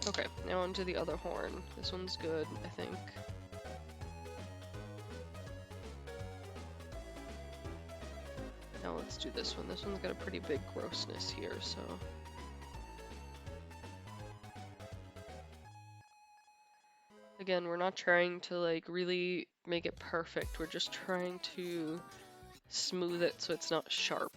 Okay, now onto the other horn. This one's good, I think. Now let's do this one. This one's got a pretty big grossness here, so... Again, we're not trying to like really make it perfect. We're just trying to smooth it so it's not sharp.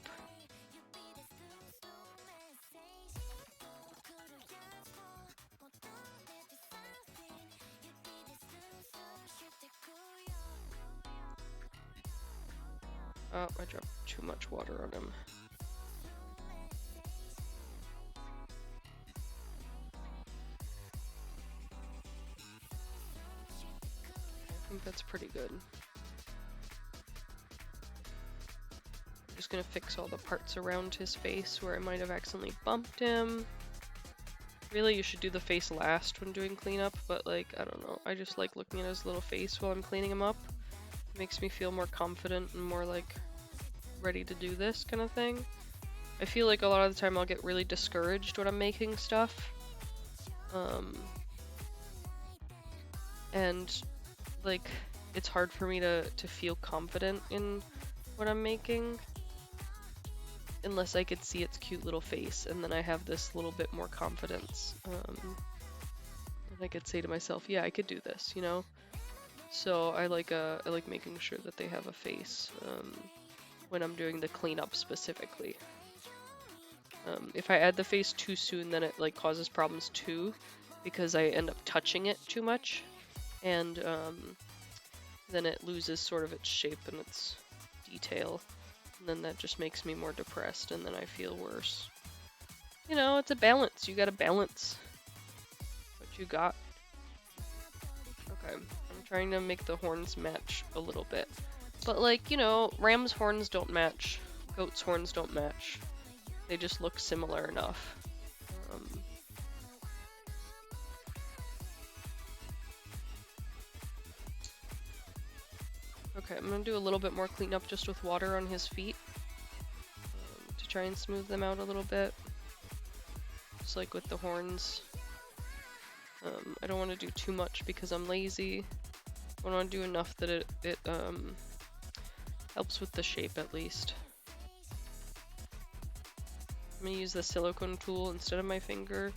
Oh, I dropped too much water on him. I think that's pretty good. I'm just gonna fix all the parts around his face where I might have accidentally bumped him. Really, you should do the face last when doing cleanup, but like, I don't know. I just like looking at his little face while I'm cleaning him up. It makes me feel more confident and more like ready to do this kind of thing. I feel like a lot of the time I'll get really discouraged when I'm making stuff. And like, it's hard for me to feel confident in what I'm making unless I could see its cute little face, and then I have this little bit more confidence. And I could say to myself, yeah, I could do this, you know? So I like making sure that they have a face when I'm doing the cleanup specifically. If I add the face too soon, then it like causes problems too, because I end up touching it too much, and then it loses sort of its shape and its detail, and then that just makes me more depressed, and then I feel worse. You know, it's a balance. You gotta balance what you got. Okay, I'm trying to make the horns match a little bit. But like, you know, ram's horns don't match, goat's horns don't match. They just look similar enough. Okay, I'm gonna do a little bit more cleanup just with water on his feet to try and smooth them out a little bit. Just like with the horns. I don't want to do too much because I'm lazy. I want to do enough that it helps with the shape at least. I'm gonna use the silicone tool instead of my finger,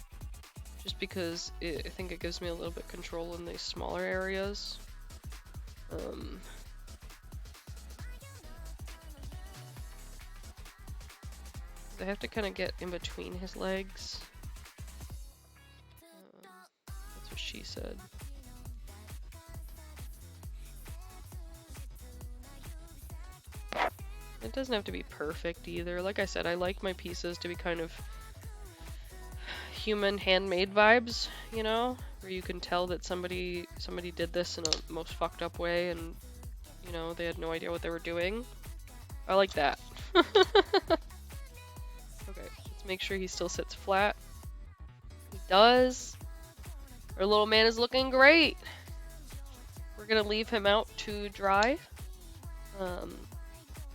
just because I think it gives me a little bit control in these smaller areas. I have to kind of get in between his legs. That's what she said. it doesn't have to be perfect either. Like I said, I like my pieces to be kind of human handmade vibes, you know, where you can tell that somebody did this in a most fucked up way and, you know, they had no idea what they were doing. I like that. Okay, let's make sure he still sits flat. He does. Our little man is looking great. We're gonna leave him out to dry.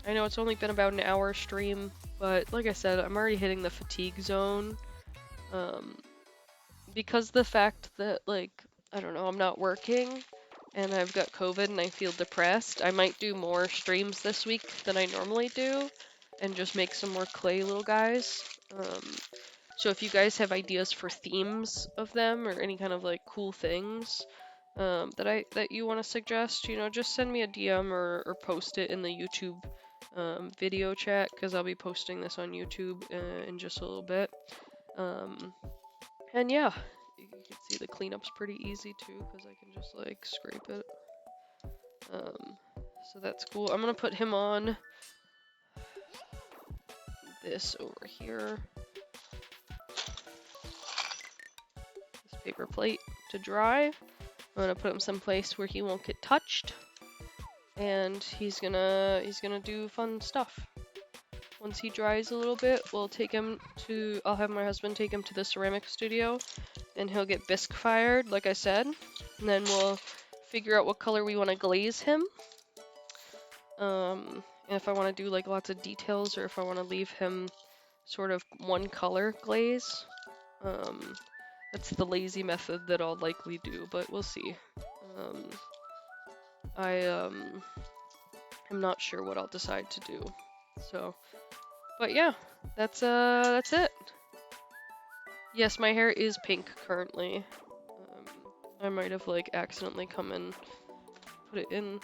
I know it's only been about an hour stream, but like I said, I'm already hitting the fatigue zone. Because the fact that, like, I don't know, I'm not working and I've got COVID and I feel depressed, I might do more streams this week than I normally do and just make some more clay little guys. So if you guys have ideas for themes of them or any kind of like cool things that you want to suggest, you know, just send me a DM or post it in the YouTube video chat because I'll be posting this on YouTube in just a little bit. And yeah, you can see the cleanup's pretty easy too because I can just like scrape it. So that's cool. I'm gonna put him on this over here. This paper plate to dry. I'm gonna put him someplace where he won't get touched. And he's gonna do fun stuff. Once he dries a little bit, I'll have my husband take him to the ceramic studio and he'll get bisque fired, like I said. And then we'll figure out what color we want to glaze him. And if I want to do like lots of details or if I want to leave him sort of one color glaze. That's the lazy method that I'll likely do, but we'll see. I'm not sure what I'll decide to do. So, but yeah, that's it. Yes, my hair is pink currently. I might have like accidentally come and put it in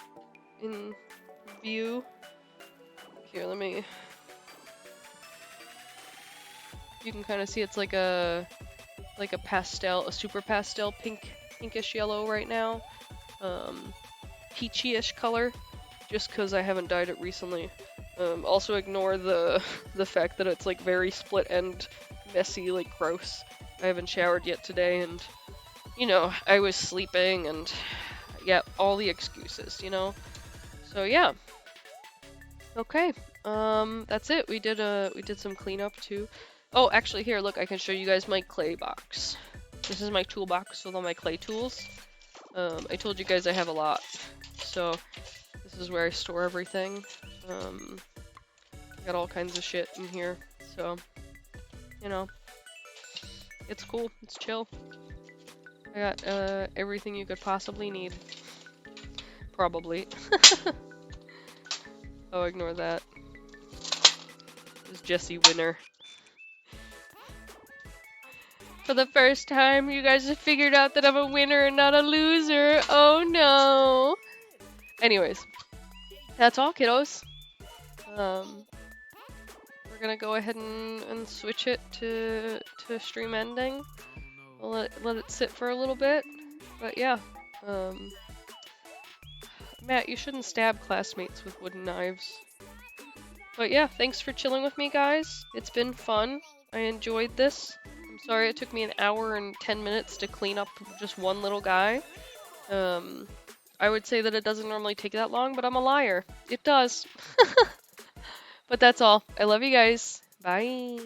view. Here, let me. You can kind of see it's like a pastel, a super pastel pinkish yellow right now. Peachy-ish color, just because I haven't dyed it recently. Also ignore the fact that it's like very split end, messy, like gross. I haven't showered yet today, and you know, I was sleeping, and yeah, all the excuses, you know. So yeah. Okay. That's it. We did some cleanup too. Oh, actually, here, look, I can show you guys my clay box. This is my toolbox with all my clay tools. I told you guys I have a lot, so this is where I store everything. I got all kinds of shit in here, so, you know, it's cool, it's chill. I got, everything you could possibly need. Probably. Oh, ignore that. It's Jesse Winner. For the first time, you guys have figured out that I'm a winner and not a loser. Oh no. Anyways, that's all, kiddos. We're gonna go ahead and switch it to stream ending. We'll let it sit for a little bit. But yeah, Matt, you shouldn't stab classmates with wooden knives. But yeah, thanks for chilling with me, guys. It's been fun. I enjoyed this. I'm sorry it took me an hour and 10 minutes to clean up just one little guy. I would say that it doesn't normally take that long, but I'm a liar. It does. But that's all. I love you guys. Bye.